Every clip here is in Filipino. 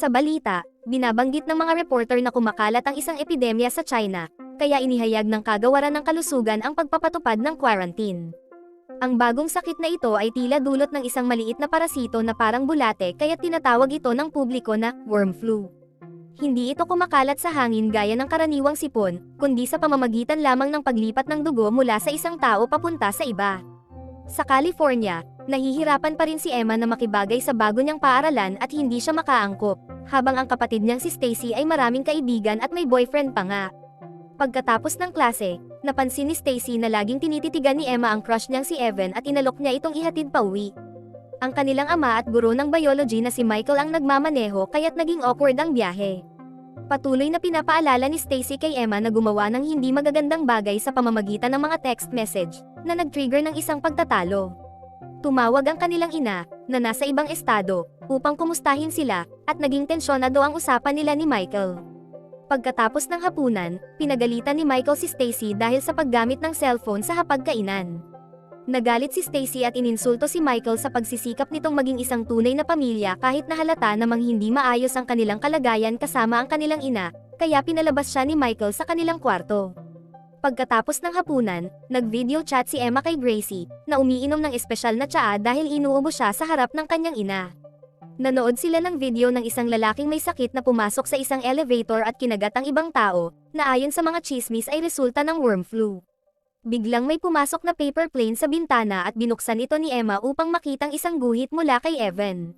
Sa balita, binabanggit ng mga reporter na kumakalat ang isang epidemya sa China, kaya inihayag ng kagawaran ng kalusugan ang pagpapatupad ng quarantine. Ang bagong sakit na ito ay tila dulot ng isang maliit na parasito na parang bulate kaya tinatawag ito ng publiko na worm flu. Hindi ito kumakalat sa hangin gaya ng karaniwang sipon, kundi sa pamamagitan lamang ng paglipat ng dugo mula sa isang tao papunta sa iba. Sa California, nahihirapan pa rin si Emma na makibagay sa bago niyang paaralan at hindi siya makaangkop, habang ang kapatid niyang si Stacy ay maraming kaibigan at may boyfriend pa nga. Pagkatapos ng klase, napansin ni Stacy na laging tinititigan ni Emma ang crush niyang si Evan at inalok niya itong ihatid pauwi. Ang kanilang ama at guro ng biology na si Michael ang nagmamaneho kaya't naging awkward ang biyahe. Patuloy na pinapaalala ni Stacy kay Emma na gumawa ng hindi magagandang bagay sa pamamagitan ng mga text message na nag-trigger ng isang pagtatalo. Tumawag ang kanilang ina, na nasa ibang estado, upang kumustahin sila, at naging tensyonado ang usapan nila ni Michael. Pagkatapos ng hapunan, pinagalitan ni Michael si Stacy dahil sa paggamit ng cellphone sa hapagkainan. Nagalit si Stacy at ininsulto si Michael sa pagsisikap nitong maging isang tunay na pamilya kahit na halata namang hindi maayos ang kanilang kalagayan kasama ang kanilang ina, kaya pinalabas siya ni Michael sa kanilang kwarto. Pagkatapos ng hapunan, nag-video chat si Emma kay Gracie, na umiinom ng espesyal na tsaa dahil inuubo siya sa harap ng kanyang ina. Nanood sila ng video ng isang lalaking may sakit na pumasok sa isang elevator at kinagat ang ibang tao, na ayon sa mga chismis ay resulta ng worm flu. Biglang may pumasok na paper plane sa bintana at binuksan ito ni Emma upang makitang isang guhit mula kay Evan.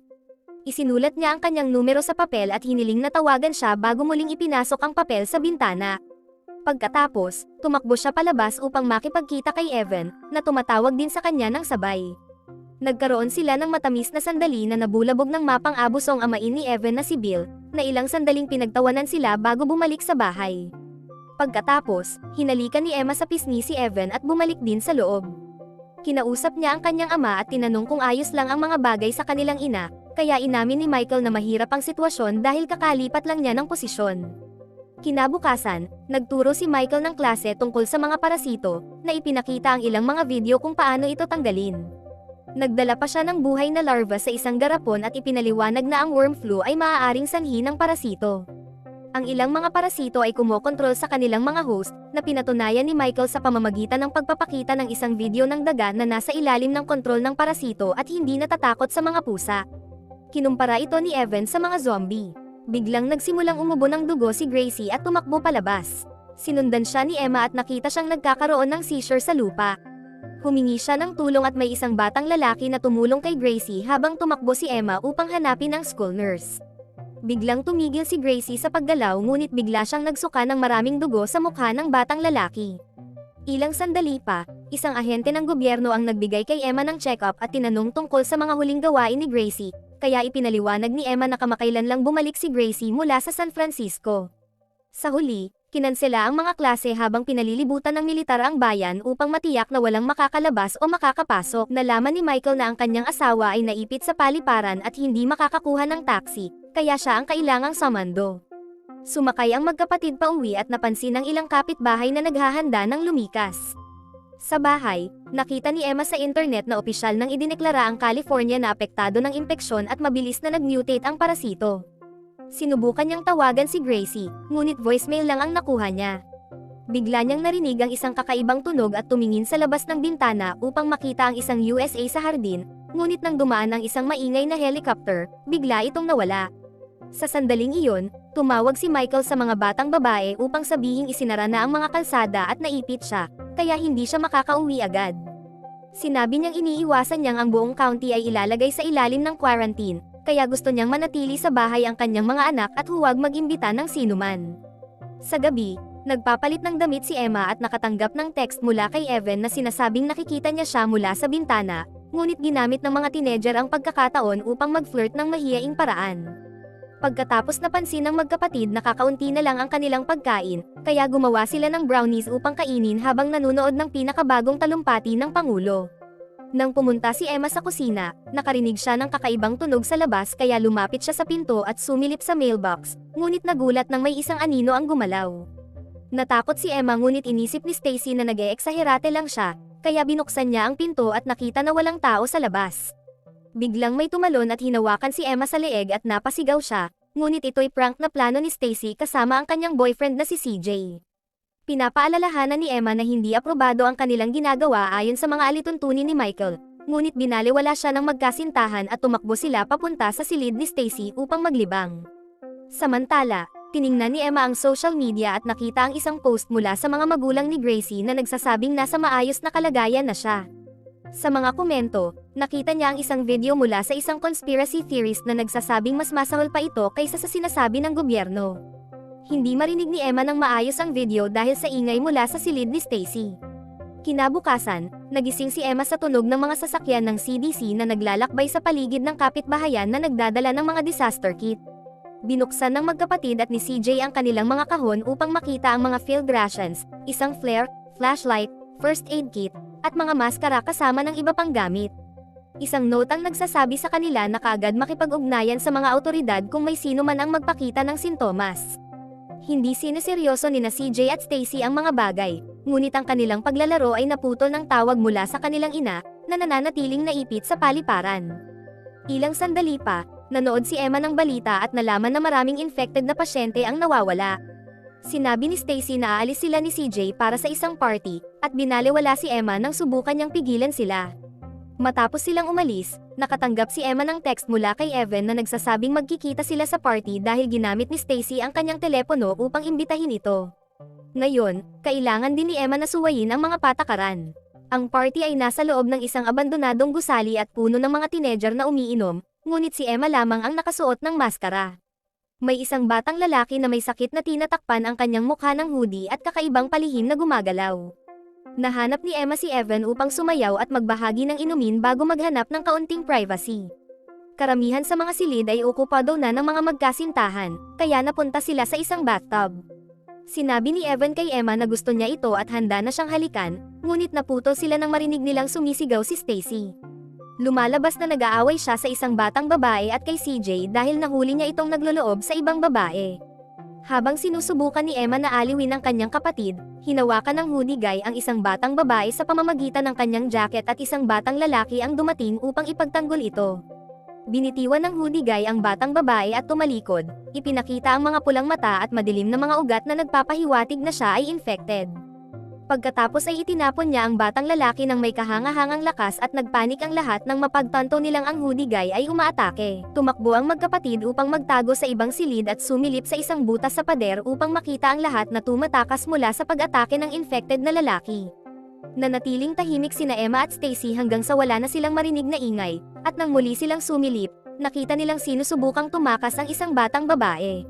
Isinulat niya ang kanyang numero sa papel at hiniling na tawagan siya bago muling ipinasok ang papel sa bintana. Pagkatapos, tumakbo siya palabas upang makipagkita kay Evan, na tumatawag din sa kanya ng sabay. Nagkaroon sila ng matamis na sandali na nabulabog ng mapang-abusong amain ni Evan na si Bill, na ilang sandaling pinagtawanan sila bago bumalik sa bahay. Pagkatapos, hinalikan ni Emma sa pisngi si Evan at bumalik din sa loob. Kinausap niya ang kanyang ama at tinanong kung ayos lang ang mga bagay sa kanilang ina, kaya inamin ni Michael na mahirap ang sitwasyon dahil kakalipat lang niya ng posisyon. Kinabukasan, nagturo si Michael ng klase tungkol sa mga parasito, na ipinakita ang ilang mga video kung paano ito tanggalin. Nagdala pa siya ng buhay na larva sa isang garapon at ipinaliwanag na ang worm flu ay maaaring sanhi ng parasito. Ang ilang mga parasito ay kumokontrol sa kanilang mga host, na pinatunayan ni Michael sa pamamagitan ng pagpapakita ng isang video ng daga na nasa ilalim ng kontrol ng parasito at hindi natatakot sa mga pusa. Kinumpara ito ni Evan sa mga zombie. Biglang nagsimulang umubo ng dugo si Gracie at tumakbo palabas. Sinundan siya ni Emma at nakita siyang nagkakaroon ng seizure sa lupa. Humingi siya ng tulong at may isang batang lalaki na tumulong kay Gracie habang tumakbo si Emma upang hanapin ang school nurse. Biglang tumigil si Gracie sa paggalaw ngunit bigla siyang nagsuka ng maraming dugo sa mukha ng batang lalaki. Ilang sandali pa, isang ahente ng gobyerno ang nagbigay kay Emma ng check-up at tinanong tungkol sa mga huling gawain ni Gracie, kaya ipinaliwanag ni Emma na kamakailan lang bumalik si Gracie mula sa San Francisco. Sa huli, kinansela ang mga klase habang pinalilibutan ng militar ang bayan upang matiyak na walang makakalabas o makakapasok. Nalaman ni Michael na ang kanyang asawa ay naipit sa paliparan at hindi makakakuha ng taxi, kaya siya ang kailangang sumando. Sumakay ang magkapatid pa uwi at napansin ng ilang kapitbahay na naghahanda ng lumikas. Sa bahay, nakita ni Emma sa internet na opisyal nang idineklara ang California na apektado ng impeksyon at mabilis na nag-mutate ang parasito. Sinubukan niyang tawagan si Gracie, ngunit voicemail lang ang nakuha niya. Bigla niyang narinig ang isang kakaibang tunog at tumingin sa labas ng bintana upang makita ang isang USA sa hardin, ngunit nang dumaan ang isang maingay na helicopter, bigla itong nawala. Sa sandaling iyon, tumawag si Michael sa mga batang babae upang sabihing isinara na ang mga kalsada at naipit siya, kaya hindi siya makakauwi agad. Sinabi niyang iniiwasan niyang ang buong county ay ilalagay sa ilalim ng quarantine, kaya gusto niyang manatili sa bahay ang kanyang mga anak at huwag mag-imbita ng sinuman. Sa gabi, nagpapalit ng damit si Emma at nakatanggap ng text mula kay Evan na sinasabing nakikita niya siya mula sa bintana, ngunit ginamit ng mga teenager ang pagkakataon upang mag-flirt ng mahiyaing paraan. Pagkatapos napansin ng magkapatid na kakaunti na lang ang kanilang pagkain, kaya gumawa sila ng brownies upang kainin habang nanonood ng pinakabagong talumpati ng Pangulo. Nang pumunta si Emma sa kusina, nakarinig siya ng kakaibang tunog sa labas kaya lumapit siya sa pinto at sumilip sa mailbox, ngunit nagulat nang may isang anino ang gumalaw. Natakot si Emma ngunit inisip ni Stacy na nag-eeksaherate lang siya, kaya binuksan niya ang pinto at nakita na walang tao sa labas. Biglang may tumalon at hinawakan si Emma sa leeg at napasigaw siya, ngunit ito'y prank na plano ni Stacy kasama ang kanyang boyfriend na si CJ. Pinapaalalahanan ni Emma na hindi aprobado ang kanilang ginagawa ayon sa mga alituntunin ni Michael, ngunit binaliwala siya ng magkasintahan at tumakbo sila papunta sa silid ni Stacy upang maglibang. Samantala, tiningnan ni Emma ang social media at nakita ang isang post mula sa mga magulang ni Gracie na nagsasabing nasa maayos na kalagayan na siya. Sa mga komento, nakita niya ang isang video mula sa isang conspiracy theorist na nagsasabing mas masahol pa ito kaysa sa sinasabi ng gobyerno. Hindi marinig ni Emma ng maayos ang video dahil sa ingay mula sa silid ni Stacy. Kinabukasan, nagising si Emma sa tunog ng mga sasakyan ng CDC na naglalakbay sa paligid ng kapitbahayan na nagdadala ng mga disaster kit. Binuksan ng magkapatid at ni CJ ang kanilang mga kahon upang makita ang mga field rations, isang flare, flashlight, first aid kit, at mga maskara kasama ng iba pang gamit. Isang note ang nagsasabi sa kanila na kaagad makipag-ugnayan sa mga awtoridad kung may sino man ang magpakita ng sintomas. Hindi sineseryoso ni na CJ at Stacy ang mga bagay, ngunit ang kanilang paglalaro ay naputol ng tawag mula sa kanilang ina, na nananatiling naipit sa paliparan. Ilang sandali pa, nanood si Emma ng balita at nalaman na maraming infected na pasyente ang nawawala. Sinabi ni Stacy na aalis sila ni CJ para sa isang party, at binaliwala si Emma nang subukan niyang pigilan sila. Matapos silang umalis, nakatanggap si Emma ng text mula kay Evan na nagsasabing magkikita sila sa party dahil ginamit ni Stacy ang kanyang telepono upang imbitahin ito. Ngayon, kailangan din ni Emma na suwayin ang mga patakaran. Ang party ay nasa loob ng isang abandonadong gusali at puno ng mga teenager na umiinom, ngunit si Emma lamang ang nakasuot ng maskara. May isang batang lalaki na may sakit na tinatakpan ang kanyang mukha ng hoodie at kakaibang palihim na gumagalaw. Nahanap ni Emma si Evan upang sumayaw at magbahagi ng inumin bago maghanap ng kaunting privacy. Karamihan sa mga silid ay okupado na ng mga magkasintahan, kaya napunta sila sa isang bathtub. Sinabi ni Evan kay Emma na gusto niya ito at handa na siyang halikan, ngunit naputol sila nang marinig nilang sumisigaw si Stacy. Lumalabas na nag-aaway siya sa isang batang babae at kay CJ dahil nahuli niya itong nagloloob sa ibang babae. Habang sinusubukan ni Emma na aliwin ang kanyang kapatid, hinawakan ng hoodie guy ang isang batang babae sa pamamagitan ng kanyang jacket at isang batang lalaki ang dumating upang ipagtanggol ito. Binitiwan ng hoodie guy ang batang babae at tumalikod, ipinakita ang mga pulang mata at madilim na mga ugat na nagpapahiwatig na siya ay infected. Pagkatapos ay itinapon niya ang batang lalaki ng may kahangahangang lakas at nagpanik ang lahat nang mapagtanto nilang ang hoodie guy ay umaatake. Tumakbo ang magkapatid upang magtago sa ibang silid at sumilip sa isang butas sa pader upang makita ang lahat na tumatakas mula sa pag-atake ng infected na lalaki. Nanatiling tahimik sina Emma at Stacy hanggang sa wala na silang marinig na ingay, at nang muli silang sumilip, nakita nilang sinusubukang tumakas ang isang batang babae.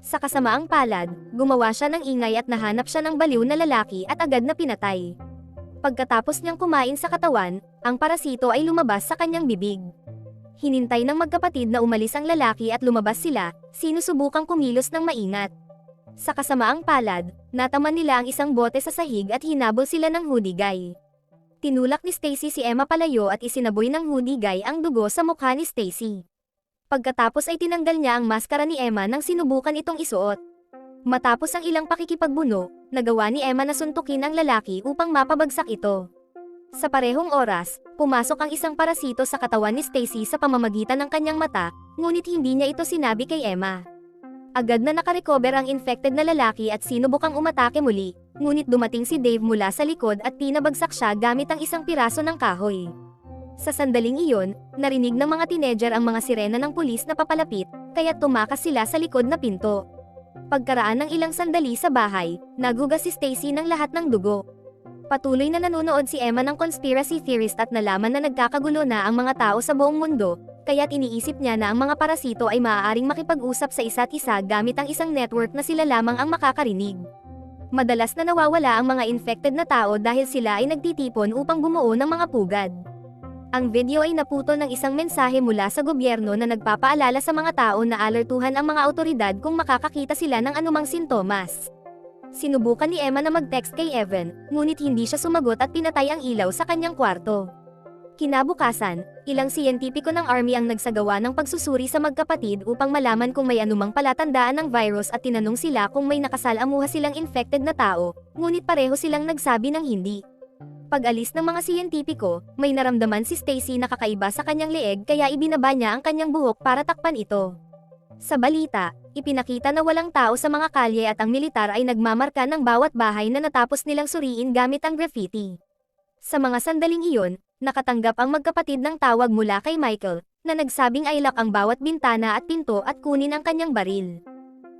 Sa kasamaang palad, gumawa siya ng ingay at nahanap siya ng baliw na lalaki at agad na pinatay. Pagkatapos niyang kumain sa katawan, ang parasito ay lumabas sa kanyang bibig. Hinintay ng magkapatid na umalis ang lalaki at lumabas sila, sinusubukang kumilos ng maingat. Sa kasamaang palad, nataman nila ang isang bote sa sahig at hinabol sila ng hoodie guy. Tinulak ni Stacy si Emma palayo at isinaboy ng hoodie guy ang dugo sa mukha ni Stacy. Pagkatapos ay tinanggal niya ang maskara ni Emma nang sinubukan itong isuot. Matapos ang ilang pakikipagbuno, nagawa ni Emma na suntukin ang lalaki upang mapabagsak ito. Sa parehong oras, pumasok ang isang parasito sa katawan ni Stacy sa pamamagitan ng kanyang mata, ngunit hindi niya ito sinabi kay Emma. Agad na nakarecover ang infected na lalaki at sinubukang umatake muli, ngunit dumating si Dave mula sa likod at pinabagsak siya gamit ang isang piraso ng kahoy. Sa sandaling iyon, narinig ng mga teenager ang mga sirena ng pulis na papalapit, kaya tumakas sila sa likod na pinto. Pagkaraan ng ilang sandali sa bahay, nagugas si Stacy ng lahat ng dugo. Patuloy na nanonood si Emma ng conspiracy theorist at nalaman na nagkakagulo na ang mga tao sa buong mundo, kaya't iniisip niya na ang mga parasito ay maaaring makipag-usap sa isa't isa gamit ang isang network na sila lamang ang makakarinig. Madalas na nawawala ang mga infected na tao dahil sila ay nagtitipon upang bumuo ng mga pugad. Ang video ay naputol ng isang mensahe mula sa gobyerno na nagpapaalala sa mga tao na alertuhan ang mga awtoridad kung makakakita sila ng anumang sintomas. Sinubukan ni Emma na mag-text kay Evan, ngunit hindi siya sumagot at pinatay ang ilaw sa kanyang kwarto. Kinabukasan, ilang siyentipiko ng army ang nagsagawa ng pagsusuri sa magkapatid upang malaman kung may anumang palatandaan ng virus at tinanong sila kung may nakasalamuha silang infected na tao, ngunit pareho silang nagsabi ng hindi. Pag-alis ng mga siyentipiko, may naramdaman si Stacy na kakaiba sa kanyang leeg kaya ibinaba niya ang kanyang buhok para takpan ito. Sa balita, ipinakita na walang tao sa mga kalye at ang militar ay nagmamarka ng bawat bahay na natapos nilang suriin gamit ang graffiti. Sa mga sandaling iyon, nakatanggap ang magkapatid ng tawag mula kay Michael, na nagsabing ay lock ang bawat bintana at pinto at kunin ang kanyang baril.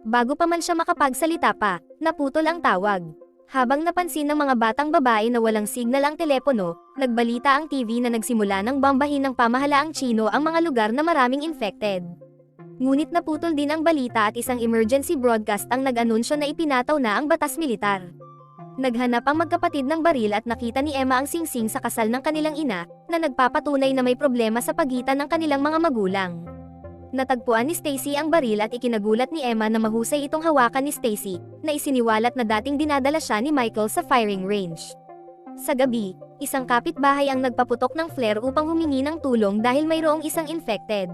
Bago pa man siya makapagsalita pa, naputol ang tawag. Habang napansin ng mga batang babae na walang signal ang telepono, nagbalita ang TV na nagsimula ng bombahin ng pamahalaang Tsino ang mga lugar na maraming infected. Ngunit naputol din ang balita at isang emergency broadcast ang nag-anunsyo na ipinataw na ang batas militar. Naghanap ang magkapatid ng baril at nakita ni Emma ang singsing sa kasal ng kanilang ina, na nagpapatunay na may problema sa pagitan ng kanilang mga magulang. Natagpuan ni Stacy ang baril at ikinagulat ni Emma na mahusay itong hawakan ni Stacy, na isiniwalat na dating dinadala siya ni Michael sa firing range. Sa gabi, isang kapitbahay ang nagpaputok ng flare upang humingi ng tulong dahil mayroong isang infected.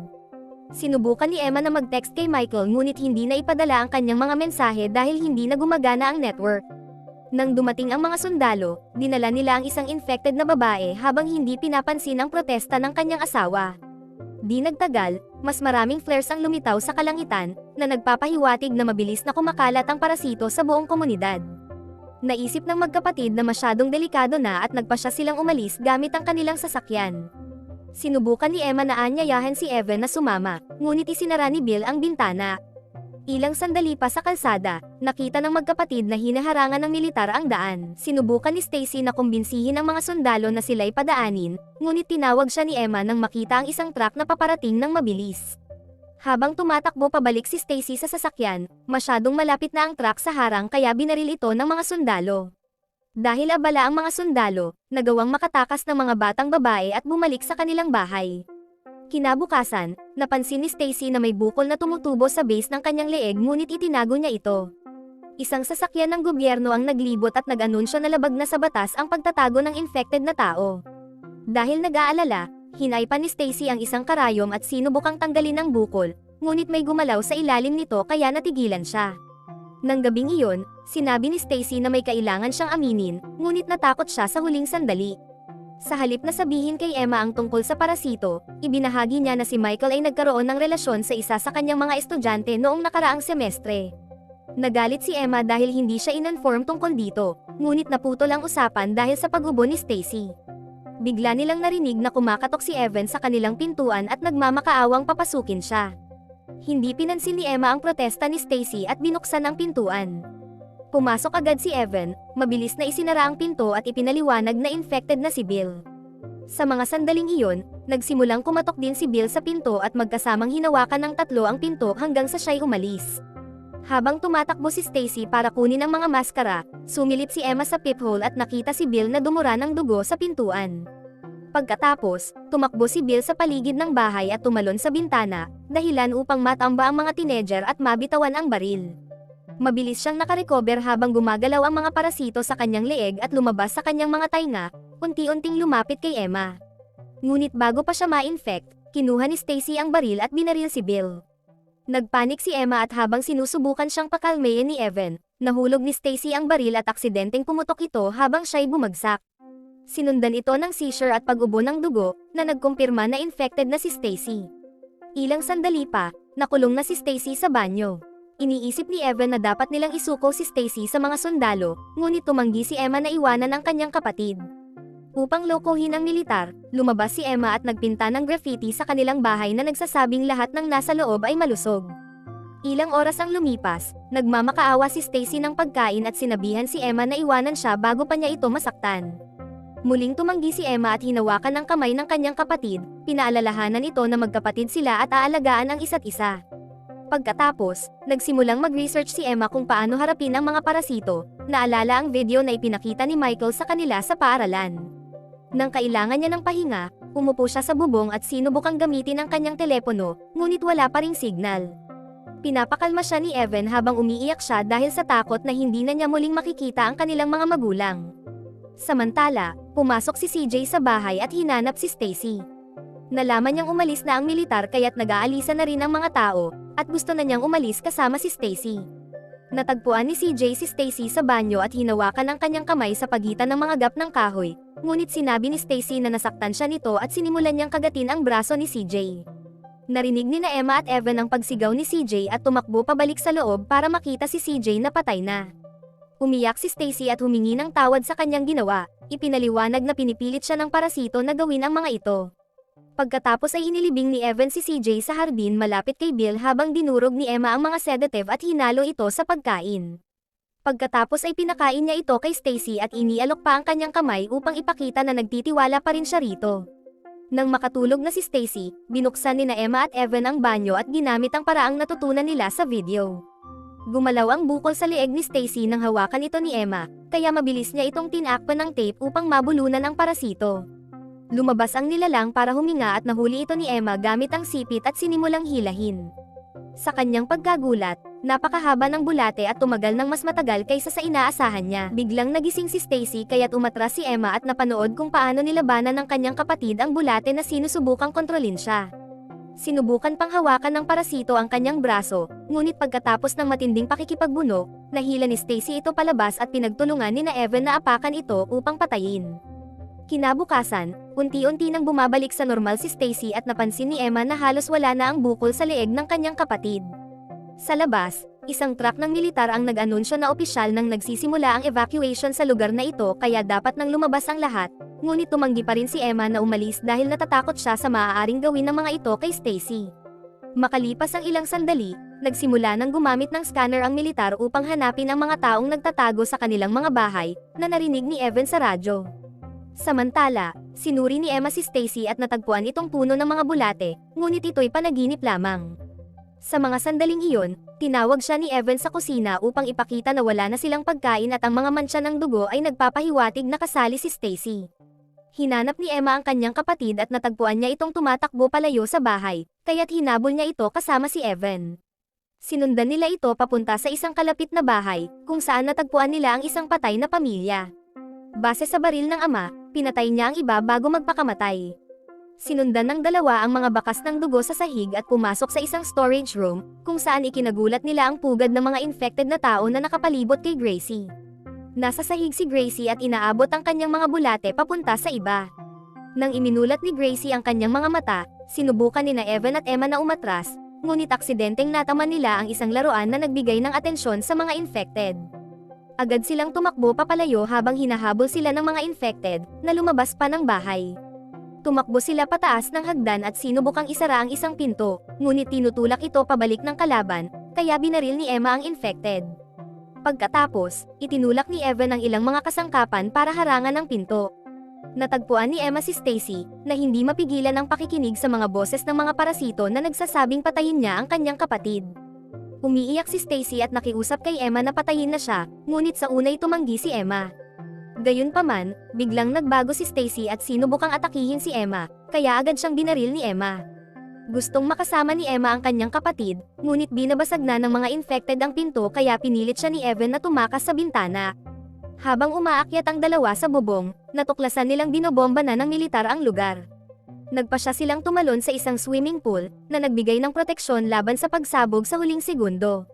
Sinubukan ni Emma na mag-text kay Michael ngunit hindi na ipadala ang kanyang mga mensahe dahil hindi na gumagana ang network. Nang dumating ang mga sundalo, dinala nila ang isang infected na babae habang hindi pinapansin ang protesta ng kanyang asawa. Di nagtagal, mas maraming flares ang lumitaw sa kalangitan, na nagpapahiwatig na mabilis na kumakalat ang parasito sa buong komunidad. Naisip ng magkapatid na masyadong delikado na at nagpasya silang umalis gamit ang kanilang sasakyan. Sinubukan ni Emma na anyayahan si Evan na sumama, ngunit isinara ni Bill ang bintana. Ilang sandali pa sa kalsada, nakita ng magkapatid na hinaharangan ng militar ang daan. Sinubukan ni Stacy na kumbinsihin ang mga sundalo na sila'y padaanin, ngunit tinawag siya ni Emma nang makita ang isang truck na paparating ng mabilis. Habang tumatakbo pabalik si Stacy sa sasakyan, masyadong malapit na ang truck sa harang kaya binaril ito ng mga sundalo. Dahil abala ang mga sundalo, nagawang makatakas ng mga batang babae at bumalik sa kanilang bahay. Kinabukasan, napansin ni Stacy na may bukol na tumutubo sa base ng kanyang leeg ngunit itinago niya ito. Isang sasakyan ng gobyerno ang naglibot at nag-anunsyo na labag na sa batas ang pagtatago ng infected na tao. Dahil nag-aalala, hinaypa ni Stacy ang isang karayom at sinubukang tanggalin ang bukol, ngunit may gumalaw sa ilalim nito kaya natigilan siya. Nang gabing iyon, sinabi ni Stacy na may kailangan siyang aminin, ngunit natakot siya sa huling sandali. Sa halip na sabihin kay Emma ang tungkol sa parasito, ibinahagi niya na si Michael ay nagkaroon ng relasyon sa isa sa kanyang mga estudyante noong nakaraang semestre. Nagalit si Emma dahil hindi siya in-inform tungkol dito, ngunit naputol ang usapan dahil sa pag-ubo ni Stacy. Bigla nilang narinig na kumakatok si Evan sa kanilang pintuan at nagmamakaawang papasukin siya. Hindi pinansin ni Emma ang protesta ni Stacy at binuksan ang pintuan. Pumasok agad si Evan, mabilis na isinara ang pinto at ipinaliwanag na infected na si Bill. Sa mga sandaling iyon, nagsimulang kumatok din si Bill sa pinto at magkasamang hinawakan ng tatlo ang pinto hanggang sa siya'y umalis. Habang tumatakbo si Stacy para kunin ang mga maskara, sumilip si Emma sa peephole at nakita si Bill na dumura ng dugo sa pintuan. Pagkatapos, tumakbo si Bill sa paligid ng bahay at tumalon sa bintana, dahilan upang matamba ang mga teenager at mabitawan ang baril. Mabilis siyang nakarecover habang gumagalaw ang mga parasito sa kanyang leeg at lumabas sa kanyang mga tainga, unti-unting lumapit kay Emma. Ngunit bago pa siya ma-infect, kinuha ni Stacy ang baril at binaril si Bill. Nagpanik si Emma at habang sinusubukan siyang pakalmayin ni Evan, nahulog ni Stacy ang baril at aksidenteng pumutok ito habang siya'y bumagsak. Sinundan ito ng seizure at pag-ubo ng dugo, na nagkumpirma na infected na si Stacy. Ilang sandali pa, nakulong na si Stacy sa banyo. Iniisip ni Evan na dapat nilang isuko si Stacy sa mga sundalo, ngunit tumanggi si Emma na iwanan ang kanyang kapatid. Upang lokohin ang militar, lumabas si Emma at nagpinta ng graffiti sa kanilang bahay na nagsasabing lahat ng nasa loob ay malusog. Ilang oras ang lumipas, nagmamakaawa si Stacy ng pagkain at sinabihan si Emma na iwanan siya bago pa niya ito masaktan. Muling tumanggi si Emma at hinawakan ang kamay ng kanyang kapatid, pinaalalahanan ito na magkapatid sila at aalagaan ang isa't isa. Pagkatapos, nagsimulang mag-research si Emma kung paano harapin ang mga parasito, naalala ang video na ipinakita ni Michael sa kanila sa paaralan. Nang kailangan niya ng pahinga, umupo siya sa bubong at sinubukang gamitin ang kanyang telepono, ngunit wala pa ring signal. Pinapakalma siya ni Evan habang umiiyak siya dahil sa takot na hindi na niya muling makikita ang kanilang mga magulang. Samantala, pumasok si CJ sa bahay at hinanap si Stacy. Nalaman niyang umalis na ang militar kaya't nag-aalisa na rin ang mga tao, at gusto na niyang umalis kasama si Stacy. Natagpuan ni CJ si Stacy sa banyo at hinawakan ang kanyang kamay sa pagitan ng mga gap ng kahoy, ngunit sinabi ni Stacy na nasaktan siya nito at sinimulan niyang kagatin ang braso ni CJ. Narinig ni na Emma at Evan ang pagsigaw ni CJ at tumakbo pabalik sa loob para makita si CJ na patay na. Umiyak si Stacy at humingi ng tawad sa kanyang ginawa, ipinaliwanag na pinipilit siya ng parasito na gawin ang mga ito. Pagkatapos ay inilibing ni Evan si CJ sa hardin malapit kay Bill habang dinurog ni Emma ang mga sedative at hinalo ito sa pagkain. Pagkatapos ay pinakain niya ito kay Stacy at inialok pa ang kanyang kamay upang ipakita na nagtitiwala pa rin siya rito. Nang makatulog na si Stacy, binuksan ni na Emma at Evan ang banyo at ginamit ang paraang natutunan nila sa video. Gumalaw ang bukol sa leeg ni Stacy nang hawakan ito ni Emma, kaya mabilis niya itong tinakpan ng tape upang mabulunan ang parasito. Lumabas ang nilalang para huminga at nahuli ito ni Emma gamit ang sipit at sinimulang hilahin. Sa kanyang pagkagulat, napakahaba ng bulate at tumagal ng mas matagal kaysa sa inaasahan niya. Biglang nagising si Stacy kaya't umatras si Emma at napanood kung paano nilabanan ng kanyang kapatid ang bulate na sinusubukang kontrolin siya. Sinubukan pang hawakan ng parasito ang kanyang braso, ngunit pagkatapos ng matinding pakikipagbuno, nahila ni Stacy ito palabas at pinagtulungan ni na Evan na apakan ito upang patayin. Kinabukasan, unti-unti nang bumabalik sa normal si Stacy at napansin ni Emma na halos wala na ang bukol sa leeg ng kanyang kapatid. Sa labas, isang truck ng militar ang nag-anunsyo na opisyal nang nagsisimula ang evacuation sa lugar na ito kaya dapat nang lumabas ang lahat, ngunit tumanggi pa rin si Emma na umalis dahil natatakot siya sa maaaring gawin ng mga ito kay Stacy. Makalipas ang ilang sandali, nagsimula nang gumamit ng scanner ang militar upang hanapin ang mga taong nagtatago sa kanilang mga bahay, na narinig ni Evan sa radyo. Samantala, sinuri ni Emma si Stacy at natagpuan itong puno ng mga bulate, ngunit ito'y panaginip lamang. Sa mga sandaling iyon, tinawag siya ni Evan sa kusina upang ipakita na wala na silang pagkain at ang mga mantsa ng dugo ay nagpapahiwatig na kasali si Stacy. Hinanap ni Emma ang kanyang kapatid at natagpuan niya itong tumatakbo palayo sa bahay, kaya't hinabol niya ito kasama si Evan. Sinundan nila ito papunta sa isang kalapit na bahay, kung saan natagpuan nila ang isang patay na pamilya. Base sa baril ng ama, pinatay niya ang iba bago magpakamatay. Sinundan ng dalawa ang mga bakas ng dugo sa sahig at pumasok sa isang storage room, kung saan ikinagulat nila ang pugad ng mga infected na tao na nakapalibot kay Gracie. Nasa sahig si Gracie at inaabot ang kanyang mga bulate papunta sa iba. Nang iminulat ni Gracie ang kanyang mga mata, sinubukan ni na Evan at Emma na umatras, ngunit aksidenteng nataman nila ang isang laruan na nagbigay ng atensyon sa mga infected. Agad silang tumakbo papalayo habang hinahabol sila ng mga infected, na lumabas pa ng bahay. Tumakbo sila pataas ng hagdan at sinubukang isara ang isang pinto, ngunit tinutulak ito pabalik ng kalaban, kaya binaril ni Emma ang infected. Pagkatapos, itinulak ni Evan ang ilang mga kasangkapan para harangan ang pinto. Natagpuan ni Emma si Stacy, na hindi mapigilan ang pakikinig sa mga boses ng mga parasito na nagsasabing patayin niya ang kanyang kapatid. Umiiyak si Stacy at nakiusap kay Emma na patayin na siya, ngunit sa unay tumanggi si Emma. Gayunpaman, biglang nagbago si Stacy at sinubukang atakihin si Emma, kaya agad siyang binaril ni Emma. Gustong makasama ni Emma ang kanyang kapatid, ngunit binabasag na ng mga infected ang pinto kaya pinilit siya ni Evan na tumakas sa bintana. Habang umaakyat ang dalawa sa bubong, natuklasan nilang binobomba na ng militar ang lugar. Nagpasya silang tumalon sa isang swimming pool, na nagbigay ng proteksyon laban sa pagsabog sa huling segundo.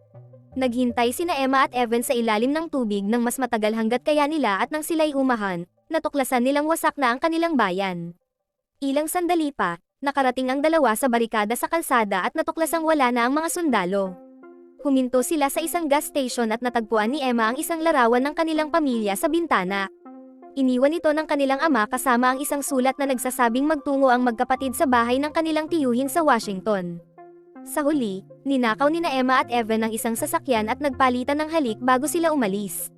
Naghintay sina Emma at Evan sa ilalim ng tubig ng mas matagal hanggat kaya nila at nang sila'y umahan, natuklasan nilang wasak na ang kanilang bayan. Ilang sandali pa, nakarating ang dalawa sa barikada sa kalsada at natuklasang wala na ang mga sundalo. Huminto sila sa isang gas station at natagpuan ni Emma ang isang larawan ng kanilang pamilya sa bintana. Iniwan ito ng kanilang ama kasama ang isang sulat na nagsasabing magtungo ang magkapatid sa bahay ng kanilang tiyuhin sa Washington. Sa huli, ninakaw ni na Emma at Evan ang isang sasakyan at nagpalitan ng halik bago sila umalis.